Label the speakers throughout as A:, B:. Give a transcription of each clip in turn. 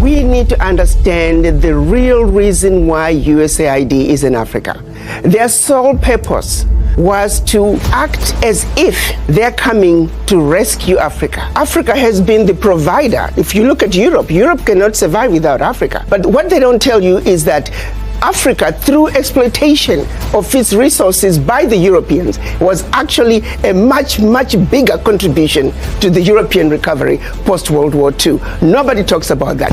A: We need to understand the real reason why USAID is in Africa. Their sole purpose was to act as if they're coming to rescue Africa. Africa has been the provider. If you look at Europe, Europe cannot survive without Africa. But what they don't tell you is that Africa, through exploitation of its resources by the Europeans, was actually a much, much bigger contribution to the European recovery post-World War II. Nobody talks about that.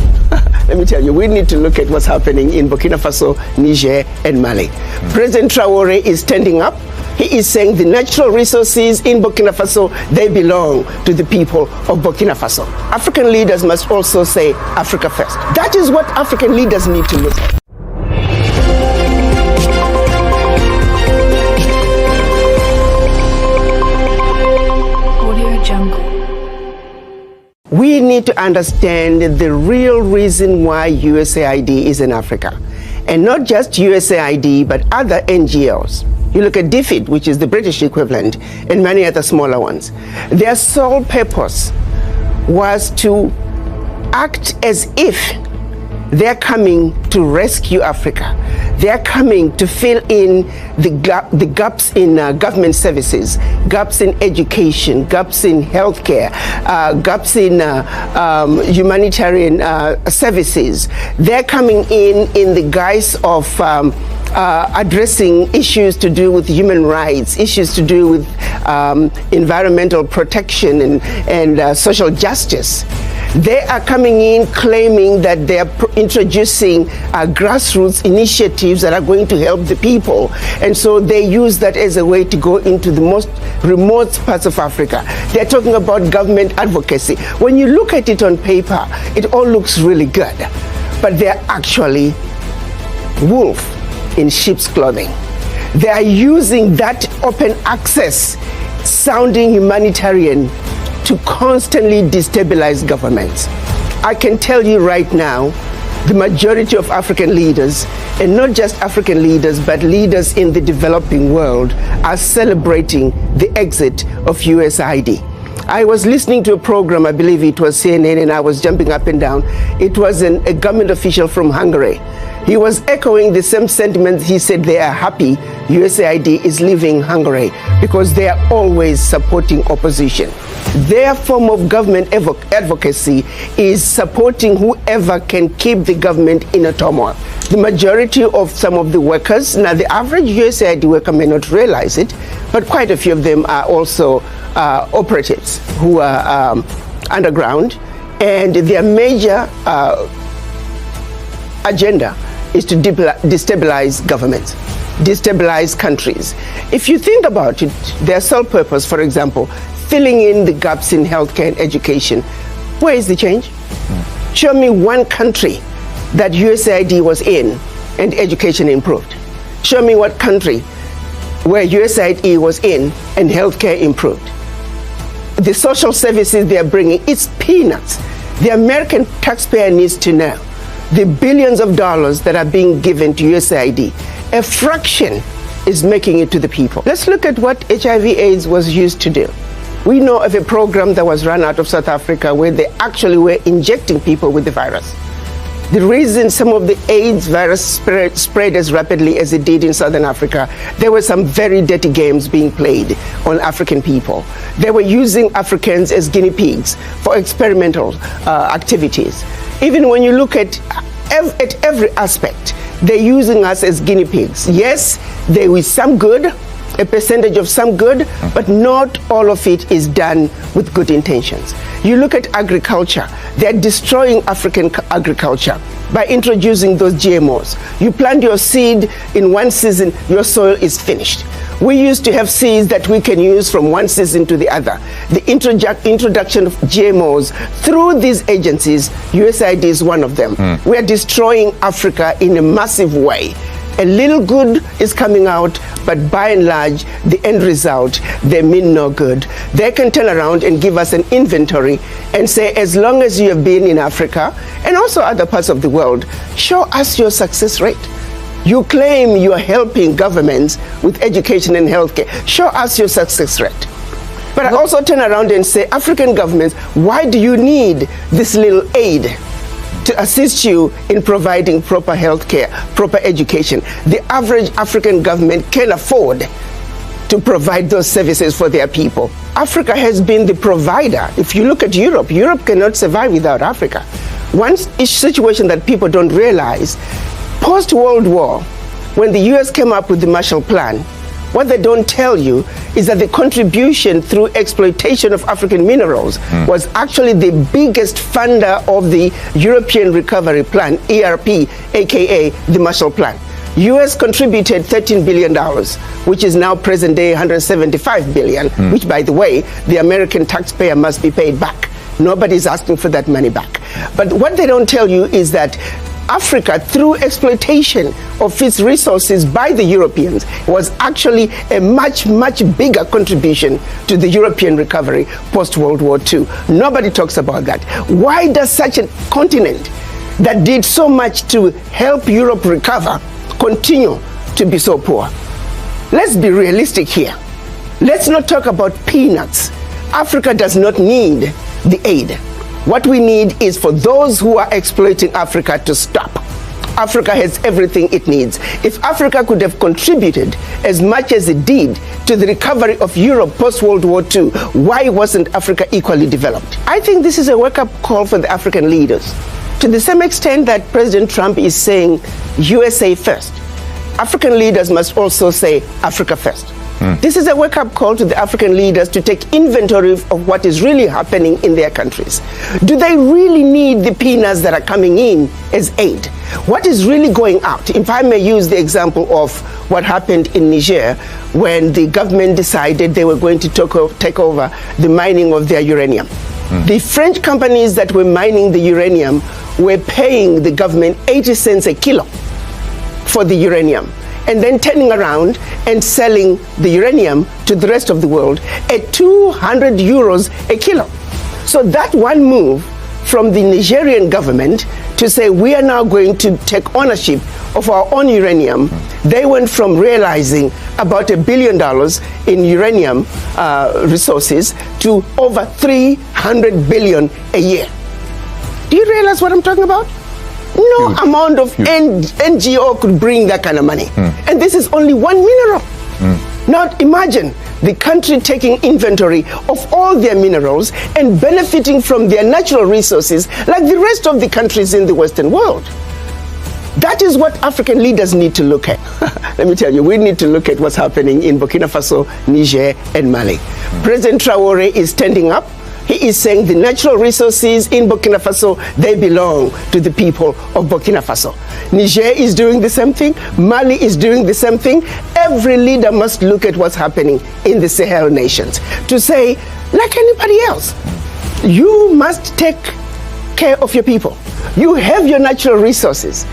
A: Let me tell you, we need to look at what's happening in Burkina Faso, Niger, and Mali. President Traoré is standing up. He is saying the natural resources in Burkina Faso, they belong to the people of Burkina Faso. African leaders must also say Africa first. That is what African leaders need to look at. We need to understand the real reason why USAID is in Africa. And not just USAID, but other NGOs. You look at DFID, which is the British equivalent, and many other smaller ones. Their sole purpose was to act as if they're coming to rescue Africa. They're coming to fill in the gaps in government services, gaps in education, gaps in healthcare, gaps in humanitarian services. They're coming in the guise of addressing issues to do with human rights, issues to do with environmental protection and social justice. They are coming in claiming that they are introducing grassroots initiatives that are going to help the people. And so they use that as a way to go into the most remote parts of Africa. They're talking about government advocacy. When you look at it on paper, it all looks really good. But they're actually wolf in sheep's clothing. They are using that open access sounding humanitarian to constantly destabilize governments. I can tell you right now, the majority of African leaders, and not just African leaders, but leaders in the developing world, are celebrating the exit of USAID. I was listening to a program, I believe it was CNN, and I was jumping up and down. It was a government official from Hungary. He was echoing the same sentiments. He said they are happy USAID is leaving Hungary because they are always supporting opposition. Their form of government advocacy is supporting whoever can keep the government in a turmoil. The majority of some of the workers, now the average USAID worker may not realize it, but quite a few of them are also operatives who are underground, and their major agenda is to destabilize governments, destabilize countries. If you think about it, their sole purpose, for example, filling in the gaps in healthcare and education. Where is the change? Show me one country that USAID was in and education improved. Show me what country where USAID was in and healthcare improved. The social services they are bringing, it's peanuts. The American taxpayer needs to know the billions of dollars that are being given to USAID, a fraction is making it to the people. Let's look at what HIV/AIDS was used to do. We know of a program that was run out of South Africa where they actually were injecting people with the virus. The reason some of the AIDS virus spread as rapidly as it did in Southern Africa, there were some very dirty games being played on African people. They were using Africans as guinea pigs for experimental activities. Even when you look at every aspect, they're using us as guinea pigs. Yes, there is some good, a percentage of some good, but not all of it is done with good intentions. You look at agriculture, they're destroying African agriculture by introducing those GMOs. You plant your seed in one season, your soil is finished. We used to have seeds that we can use from one season to the other. The introduction of GMOs through these agencies, USAID is one of them. We are destroying Africa in a massive way. A little good is coming out, but by and large, the end result, they mean no good. They can turn around and give us an inventory and say, as long as you have been in Africa and also other parts of the world, show us your success rate. You claim you are helping governments with education and healthcare. Show us your success rate. But I also turn around and say, African governments, why do you need this little aid? to assist you in providing proper health care, proper education. The average African government can afford to provide those services for their people. Africa has been the provider. If you look at Europe, Europe cannot survive without Africa. One situation that people don't realize, post-World War, when the US came up with the Marshall Plan, what they don't tell you is that the contribution through exploitation of African minerals was actually the biggest funder of the European Recovery Plan, ERP, aka the Marshall Plan. US contributed $13 billion, which is now present day $175 billion, which, by the way, the American taxpayer must be paid back. Nobody's asking for that money back. But what they don't tell you is that Africa, through exploitation of its resources by the Europeans, was actually a much, much bigger contribution to the European recovery post-World War II. Nobody talks about that. Why does such a continent that did so much to help Europe recover continue to be so poor? Let's be realistic here. Let's not talk about peanuts. Africa does not need the aid. What we need is for those who are exploiting Africa to stop. Africa has everything it needs. If Africa could have contributed as much as it did to the recovery of Europe post-World War II, why wasn't Africa equally developed? I think this is a wake-up call for the African leaders. To the same extent that President Trump is saying USA first, African leaders must also say Africa first. This is a wake-up call to the African leaders to take inventory of what is really happening in their countries. Do they really need the peanuts that are coming in as aid? What is really going out? If I may use the example of what happened in Niger when the government decided they were going to take over the mining of their uranium. The French companies that were mining the uranium were paying the government 80 cents a kilo for the uranium, and then turning around and selling the uranium to the rest of the world at 200 euros a kilo. So that one move from the Nigerian government to say we are now going to take ownership of our own uranium, they went from realizing about $1 billion in uranium resources to over 300 billion a year. Do you realize what I'm talking about? No amount of NGO could bring that kind of money. And this is only one mineral. Now imagine the country taking inventory of all their minerals and benefiting from their natural resources like the rest of the countries in the Western world. That is what African leaders need to look at. Let me tell you, we need to look at what's happening in Burkina Faso, Niger, and Mali. President Traoré is standing up. He is saying the natural resources in Burkina Faso, they belong to the people of Burkina Faso. Niger is doing the same thing. Mali is doing the same thing. Every leader must look at what's happening in the Sahel nations to say, like anybody else, you must take care of your people. You have your natural resources.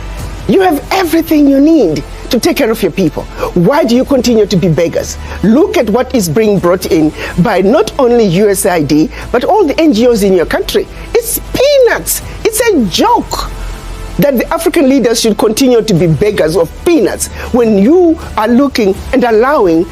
A: You have everything you need to take care of your people. Why do you continue to be beggars? Look at what is being brought in by not only USAID, but all the NGOs in your country. It's peanuts. It's a joke that the African leaders should continue to be beggars of peanuts when you are looking and allowing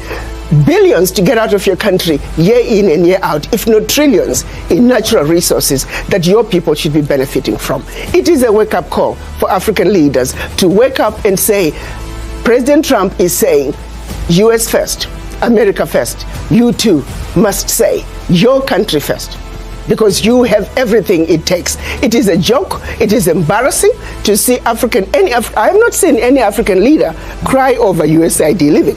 A: billions to get out of your country year in and year out, if not trillions, in natural resources that your people should be benefiting from. It is a wake-up call for African leaders to wake up and say, President Trump is saying, US first, America first. You too must say, your country first, because you have everything it takes. It is a joke. It is embarrassing to see I have not seen any African leader cry over USAID living.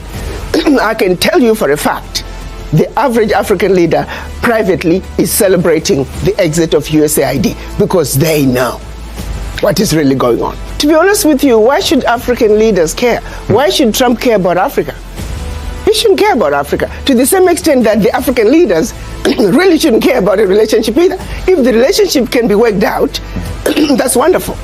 A: I can tell you for a fact, the average African leader privately is celebrating the exit of USAID because they know what is really going on. To be honest with you, why should African leaders care? Why should Trump care about Africa? He shouldn't care about Africa to the same extent that the African leaders really shouldn't care about a relationship either. If the relationship can be worked out, that's wonderful.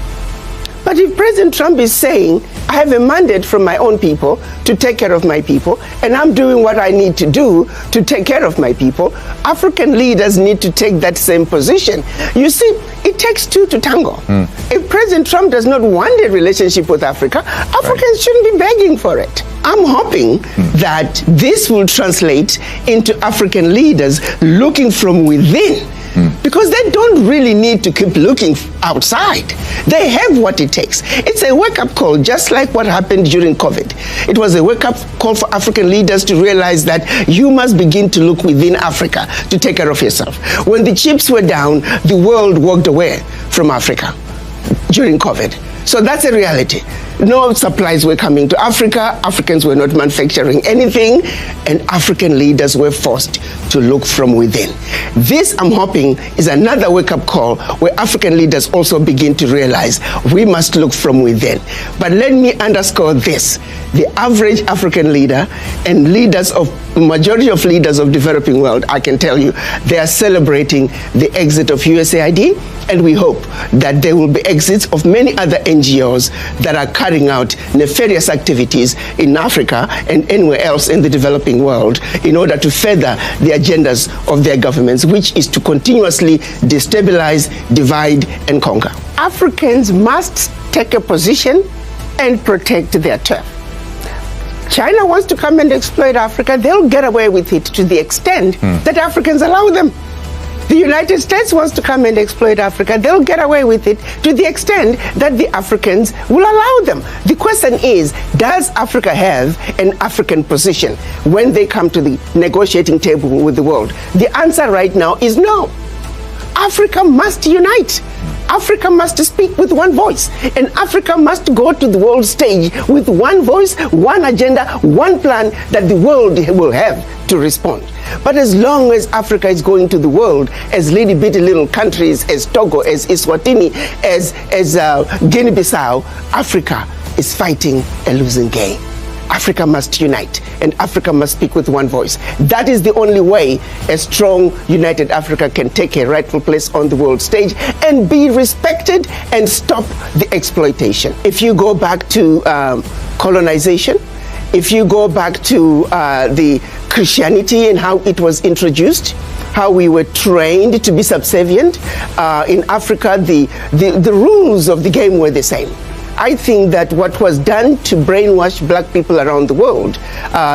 A: But if President Trump is saying, I have a mandate from my own people to take care of my people, and I'm doing what I need to do to take care of my people, African leaders need to take that same position. You see, it takes two to tango. If President Trump does not want a relationship with Africa, Africans shouldn't be begging for it. I'm hoping that this will translate into African leaders looking from within because they don't really need to keep looking outside. They have what it takes. It's a wake-up call, just like what happened during COVID. It was a wake-up call for African leaders to realize that you must begin to look within Africa to take care of yourself. When the chips were down, the world walked away from Africa during COVID. So that's a reality. No supplies were coming to Africa, Africans were not manufacturing anything, and African leaders were forced to look from within. This, I'm hoping, is another wake-up call where African leaders also begin to realize we must look from within. But let me underscore this. The average African leader and majority of leaders of developing world, I can tell you, they are celebrating the exit of USAID, and we hope that there will be exits of many other NGOs that are carrying out nefarious activities in Africa and anywhere else in the developing world in order to further the agendas of their governments, which is to continuously destabilize, divide, and conquer. Africans must take a position and protect their turf. China wants to come and exploit Africa, they'll get away with it to the extent that Africans allow them. The United States wants to come and exploit Africa, they'll get away with it to the extent that the Africans will allow them. The question is, does Africa have an African position when they come to the negotiating table with the world? The answer right now is no. Africa must unite. Africa must speak with one voice, and Africa must go to the world stage with one voice, one agenda, one plan that the world will have to respond. But as long as Africa is going to the world as bitty little countries, as Togo, as Eswatini, as Guinea-Bissau, Africa is fighting a losing game. Africa must unite, and Africa must speak with one voice. That is the only way a strong, united Africa can take a rightful place on the world stage and be respected and stop the exploitation. If you go back to colonization, if you go back to the Christianity and how it was introduced, how we were trained to be subservient, in Africa, the rules of the game were the same. I think that what was done to brainwash black people around the world,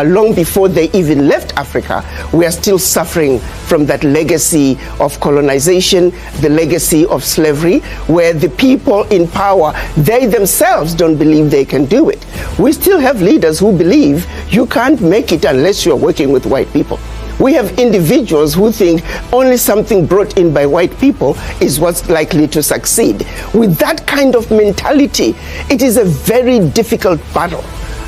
A: long before they even left Africa, we are still suffering from that legacy of colonization, the legacy of slavery, where the people in power, they themselves don't believe they can do it. We still have leaders who believe you can't make it unless you're working with white people. We have individuals who think only something brought in by white people is what's likely to succeed. With that kind of mentality, it is a very difficult battle.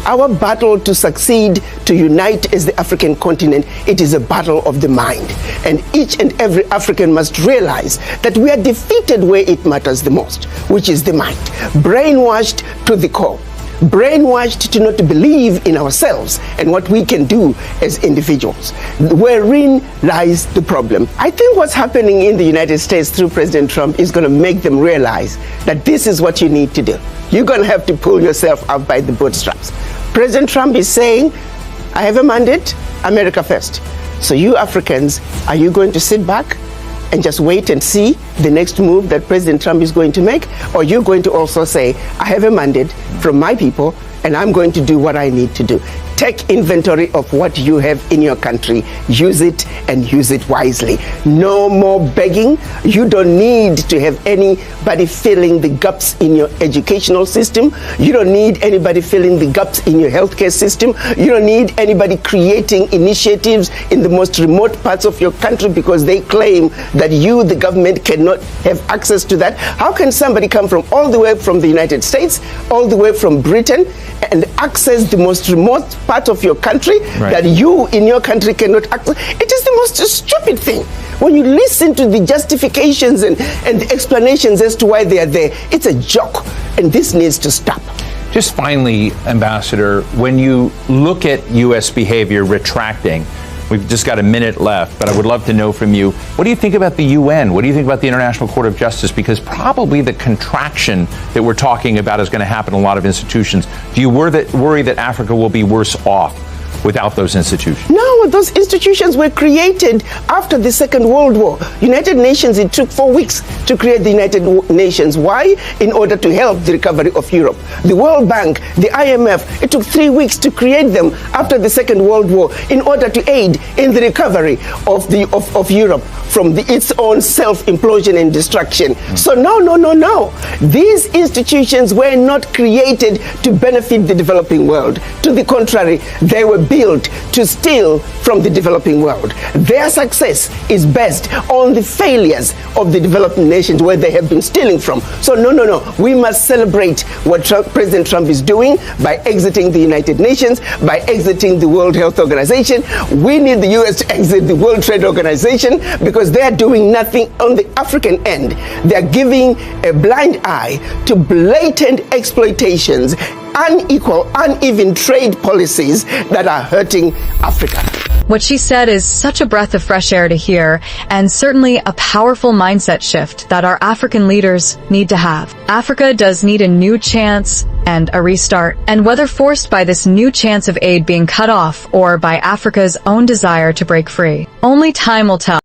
A: Our battle to succeed, to unite as the African continent, it is a battle of the mind. And each and every African must realize that we are defeated where it matters the most, which is the mind. Brainwashed to the core. Brainwashed to not believe in ourselves and what we can do as individuals. Wherein lies the problem. I think what's happening in the United States through President Trump is going to make them realize that this is what you need to do. You're going to have to pull yourself up by the bootstraps. President Trump is saying, I have a mandate, America first. So you Africans, are you going to sit back and just wait and see the next move that President Trump is going to make? Or you're going to also say, I have a mandate from my people and I'm going to do what I need to do. Take inventory of what you have in your country. Use it and use it wisely. No more begging. You don't need to have anybody filling the gaps in your educational system. You don't need anybody filling the gaps in your healthcare system. You don't need anybody creating initiatives in the most remote parts of your country because they claim that you, the government, cannot have access to that. How can somebody come from all the way from the United States, all the way from Britain, and access the most remote part of your country that you in your country cannot access? It is the most stupid thing. When you listen to the justifications and the explanations as to why they are there, it's a joke, and this needs to stop.
B: Just finally, Ambassador, when you look at U.S. behavior retracting, we've just got a minute left, but I would love to know from you, what do you think about the UN? What do you think about the International Court of Justice? Because probably the contraction that we're talking about is going to happen in a lot of institutions. Do you worry that Africa will be worse off without those institutions?
A: No, those institutions were created after the Second World War. United Nations, it took 4 weeks to create the United Nations. Why? In order to help the recovery of Europe. The World Bank, the IMF, it took 3 weeks to create them after the Second World War in order to aid in the recovery of Europe from its own self-implosion and destruction. So no. These institutions were not created to benefit the developing world. To the contrary, they were built to steal from the developing world. Their success is based on the failures of the developing nations where they have been stealing from. So no. We must celebrate what President Trump is doing by exiting the United Nations, by exiting the World Health Organization. We need the U.S. to exit the World Trade Organization because they are doing nothing on the African end. They are giving a blind eye to blatant exploitations, unequal, uneven trade policies that are hurting Africa.
C: What she said is such a breath of fresh air to hear, and certainly a powerful mindset shift that our African leaders need to have. Africa does need a new chance and a restart, and whether forced by this new chance of aid being cut off or by Africa's own desire to break free, only time will tell.